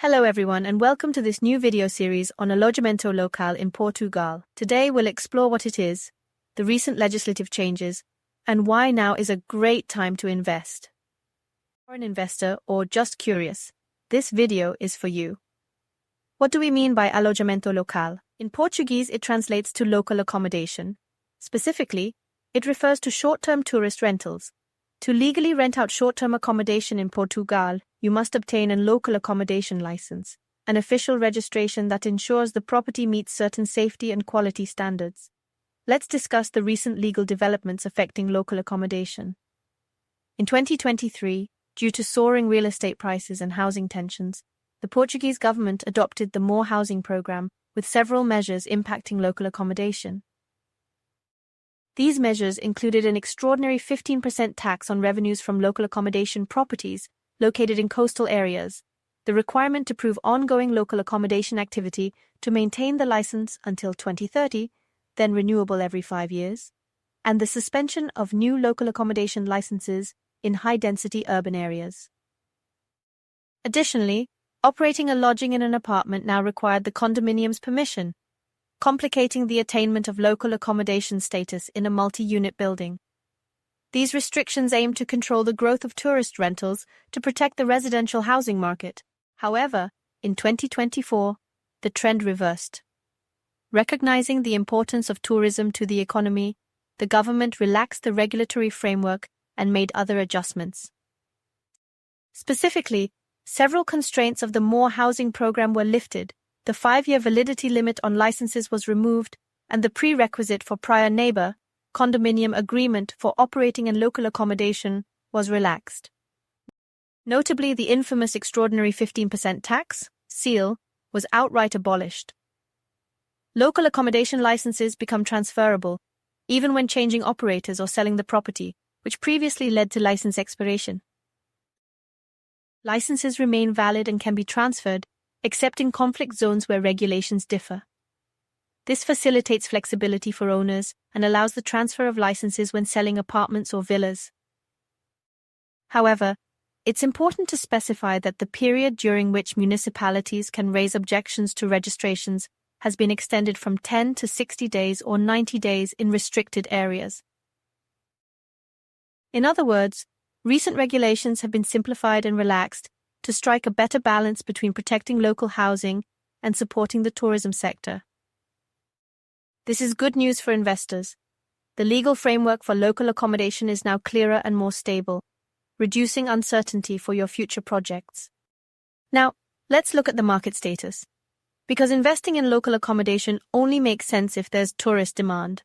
Hello everyone and welcome to this new video series on Alojamento Local in Portugal. Today we'll explore what it is, the recent legislative changes, and why now is a great time to invest. For an investor or just curious, this video is for you. What do we mean by Alojamento Local? In Portuguese it translates to local accommodation. Specifically, it refers to short-term tourist rentals. To legally rent out short-term accommodation in Portugal, you must obtain a local accommodation license, an official registration that ensures the property meets certain safety and quality standards. Let's discuss the recent legal developments affecting local accommodation. In 2023, due to soaring real estate prices and housing tensions, the Portuguese government adopted the More Housing program with several measures impacting local accommodation. These measures included an extraordinary 15% tax on revenues from local accommodation properties located in coastal areas, the requirement to prove ongoing local accommodation activity to maintain the license until 2030, then renewable every 5 years, and the suspension of new local accommodation licenses in high-density urban areas. Additionally, operating a lodging in an apartment now required the condominium's permission, complicating the attainment of local accommodation status in a multi-unit building. These restrictions aim to control the growth of tourist rentals to protect the residential housing market. However, in 2024, the trend reversed. Recognizing the importance of tourism to the economy, the government relaxed the regulatory framework and made other adjustments. Specifically, several constraints of the More Housing program were lifted. The 5-year validity limit on licenses was removed, and the prerequisite for prior neighbor condominium agreement for operating in local accommodation was relaxed. Notably, the infamous extraordinary 15% tax, CEAL, was outright abolished. Local accommodation licenses become transferable, even when changing operators or selling the property, which previously led to license expiration. Licenses remain valid and can be transferred, except in conflict zones where regulations differ. This facilitates flexibility for owners and allows the transfer of licenses when selling apartments or villas. However, it's important to specify that the period during which municipalities can raise objections to registrations has been extended from 10 to 60 days or 90 days in restricted areas. In other words, recent regulations have been simplified and relaxed to strike a better balance between protecting local housing and supporting the tourism sector. This is good news for investors. The legal framework for local accommodation is now clearer and more stable, reducing uncertainty for your future projects. Now, let's look at the market status. Because investing in local accommodation only makes sense if there's tourist demand.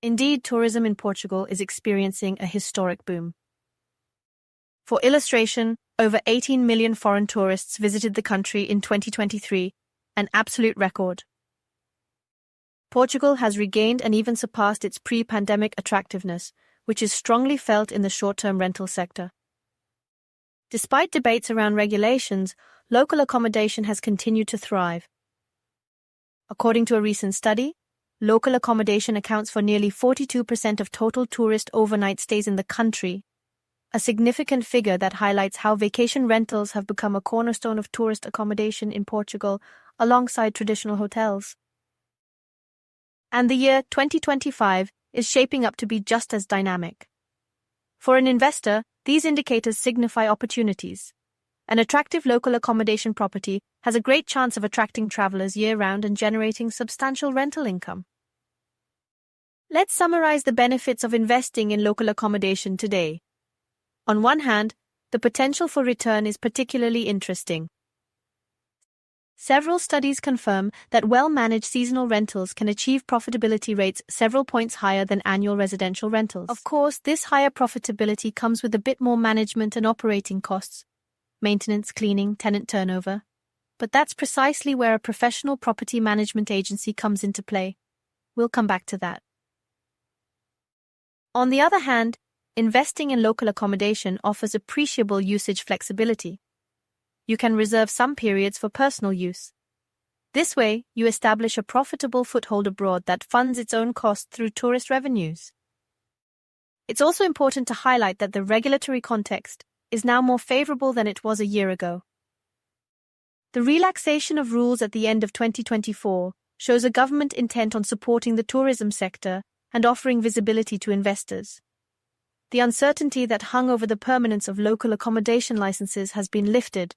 Indeed, tourism in Portugal is experiencing a historic boom. For illustration, over 18 million foreign tourists visited the country in 2023, an absolute record. Portugal has regained and even surpassed its pre-pandemic attractiveness, which is strongly felt in the short-term rental sector. Despite debates around regulations, local accommodation has continued to thrive. According to a recent study, local accommodation accounts for nearly 42% of total tourist overnight stays in the country, a significant figure that highlights how vacation rentals have become a cornerstone of tourist accommodation in Portugal alongside traditional hotels. And the year 2025 is shaping up to be just as dynamic. For an investor, these indicators signify opportunities. An attractive local accommodation property has a great chance of attracting travelers year-round and generating substantial rental income. Let's summarize the benefits of investing in local accommodation today. On one hand, the potential for return is particularly interesting. Several studies confirm that well-managed seasonal rentals can achieve profitability rates several points higher than annual residential rentals. Of course, this higher profitability comes with a bit more management and operating costs, maintenance, cleaning, tenant turnover. But that's precisely where a professional property management agency comes into play. We'll come back to that. On the other hand, investing in local accommodation offers appreciable usage flexibility. You can reserve some periods for personal use. This way, you establish a profitable foothold abroad that funds its own costs through tourist revenues. It's also important to highlight that the regulatory context is now more favorable than it was a year ago. The relaxation of rules at the end of 2024 shows a government intent on supporting the tourism sector and offering visibility to investors. The uncertainty that hung over the permanence of local accommodation licenses has been lifted.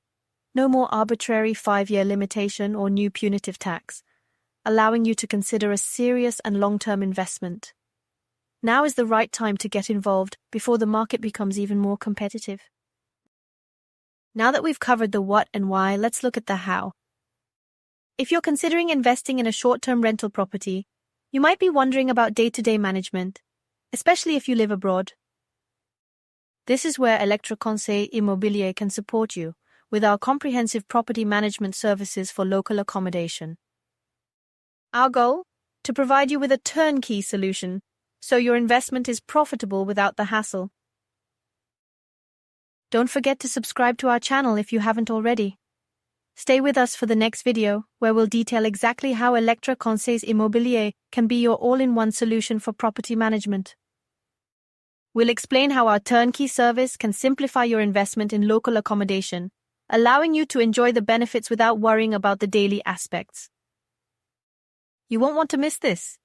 No more arbitrary 5-year limitation or new punitive tax, allowing you to consider a serious and long-term investment. Now is the right time to get involved before the market becomes even more competitive. Now that we've covered the what and why, let's look at the how. If you're considering investing in a short-term rental property, you might be wondering about day-to-day management, especially if you live abroad. This is where Electra Conseils Immobilier can support you with our comprehensive property management services for local accommodation. Our goal? To provide you with a turnkey solution so your investment is profitable without the hassle. Don't forget to subscribe to our channel if you haven't already. Stay with us for the next video, where we'll detail exactly how Electra Conseils Immobilier can be your all-in-one solution for property management. We'll explain how our turnkey service can simplify your investment in local accommodation, allowing you to enjoy the benefits without worrying about the daily aspects. You won't want to miss this.